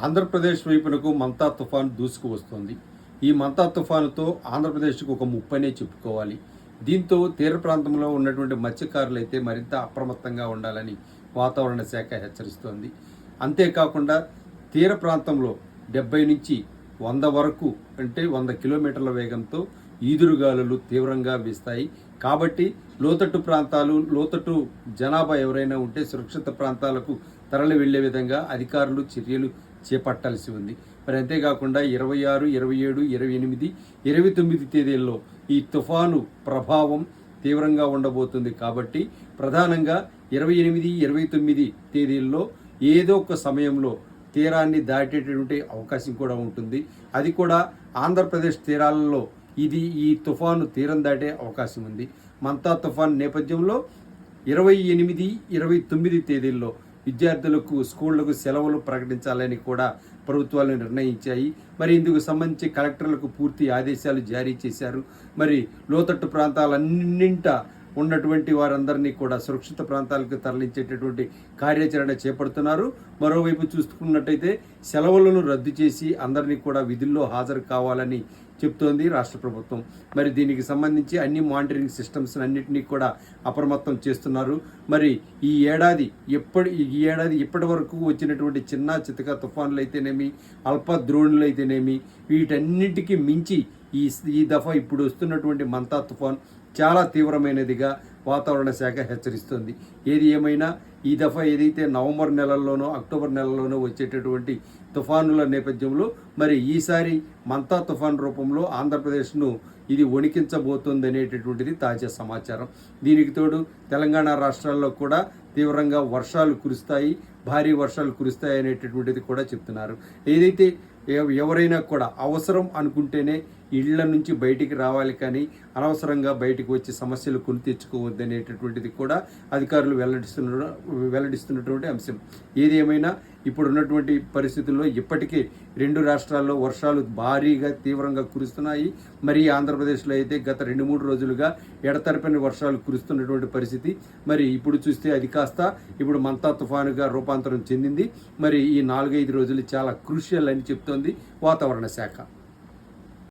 ఆంధ్రప్రదేశ్ వైపునకు మంతా తుఫాను దూసుకు వస్తోంది. ఈ మంతా తుఫానుతో ఆంధ్రప్రదేశ్కు ఒక ముప్పనే చెప్పుకోవాలి. దీంతో తీర ప్రాంతంలో ఉన్నటువంటి మత్స్యకారులు అయితే మరింత అప్రమత్తంగా ఉండాలని వాతావరణ శాఖ హెచ్చరిస్తోంది. అంతేకాకుండా తీర ప్రాంతంలో 70 నుంచి 100 వరకు అంటే 100 కిలోమీటర్ల వేగంతో ఈదురుగాలులు తీవ్రంగా వీస్తాయి. కాబట్టి లోతట్టు జనాభా ఎవరైనా ఉంటే సురక్షిత ప్రాంతాలకు తరలి వెళ్లే విధంగా అధికారులు చర్యలు చేపట్టాల్సి ఉంది. మరి అంతేకాకుండా 26, 27, 28, 29 తేదీల్లో ఈ తుఫాను ప్రభావం తీవ్రంగా ఉండబోతుంది. కాబట్టి ప్రధానంగా 28, 29 తేదీల్లో ఏదో ఒక సమయంలో తీరాన్ని దాటేటటువంటి అవకాశం కూడా ఉంటుంది. అది కూడా ఆంధ్రప్రదేశ్ తీరాలలో ఈ తుఫాను తీరం దాటే అవకాశం ఉంది. మంతా తుఫాను నేపథ్యంలో 28, 29 తేదీల్లో విద్యార్థులకు స్కూళ్లకు సెలవులు ప్రకటించాలని కూడా ప్రభుత్వాలు నిర్ణయించాయి. మరి ఇందుకు సంబంధించి కలెక్టర్లకు పూర్తి ఆదేశాలు జారీ చేశారు. మరి లోతట్టు ప్రాంతాలన్నింట ఉన్నటువంటి వారందరినీ కూడా సురక్షిత ప్రాంతాలకు తరలించేటటువంటి కార్యాచరణ చేపడుతున్నారు. మరోవైపు చూసుకున్నట్టయితే సెలవులను రద్దు చేసి అందరినీ కూడా విధుల్లో హాజరు కావాలని చెప్తోంది రాష్ట్ర ప్రభుత్వం. మరి దీనికి సంబంధించి అన్ని మానిటరింగ్ సిస్టమ్స్ అన్నింటినీ కూడా అప్రమత్తం చేస్తున్నారు. మరి ఈ ఏడాది ఇప్పటి వరకు వచ్చినటువంటి చిన్న చితక తుఫాన్లు అయితేనేమి, అల్ప ద్రోణులు అయితేనేమి, వీటన్నింటికి మించి ఈ దఫా ఇప్పుడు వస్తున్నటువంటి మంతా తుఫాన్ చాలా తీవ్రమైనదిగా వాతావరణ శాఖ హెచ్చరిస్తోంది. ఏది ఏమైనా ఈ దఫా ఏదైతే నవంబర్ నెలల్లోనో అక్టోబర్ నెలల్లోనో వచ్చేటటువంటి తుఫానుల నేపథ్యంలో మరి ఈసారి మంతా తుఫాన్ రూపంలో ఆంధ్రప్రదేశ్ను ఇది వణికించబోతుంది అనేటటువంటిది తాజా సమాచారం. దీనికి తోడు తెలంగాణ రాష్ట్రాల్లో కూడా తీవ్రంగా వర్షాలు కురుస్తాయి, భారీ వర్షాలు కురుస్తాయి అనేటటువంటిది కూడా చెప్తున్నారు. ఏదైతే ఎవరైనా కూడా అవసరం అనుకుంటేనే ఇళ్ల నుంచి బయటికి రావాలి, కానీ అనవసరంగా బయటికి వచ్చి సమస్యలు కొని తెచ్చుకోవద్దు అనేటటువంటిది కూడా అధికారులు వెల్లడిస్తున్నటువంటి అంశం. ఏది ఏమైనా ఇప్పుడున్నటువంటి పరిస్థితుల్లో ఇప్పటికే 2 రాష్ట్రాల్లో వర్షాలు భారీగా తీవ్రంగా కురుస్తున్నాయి. మరి ఆంధ్రప్రదేశ్లో అయితే గత 2-3 రోజులుగా ఎడతెరపని వర్షాలు కురుస్తున్నటువంటి పరిస్థితి. మరి ఇప్పుడు చూస్తే అది కాస్త ఇప్పుడు మంతా తుఫానుగా రూపాంతరం చెందింది. మరి ఈ 4-5 రోజులు చాలా క్రూషియల్ అని చెప్తోంది వాతావరణ శాఖ.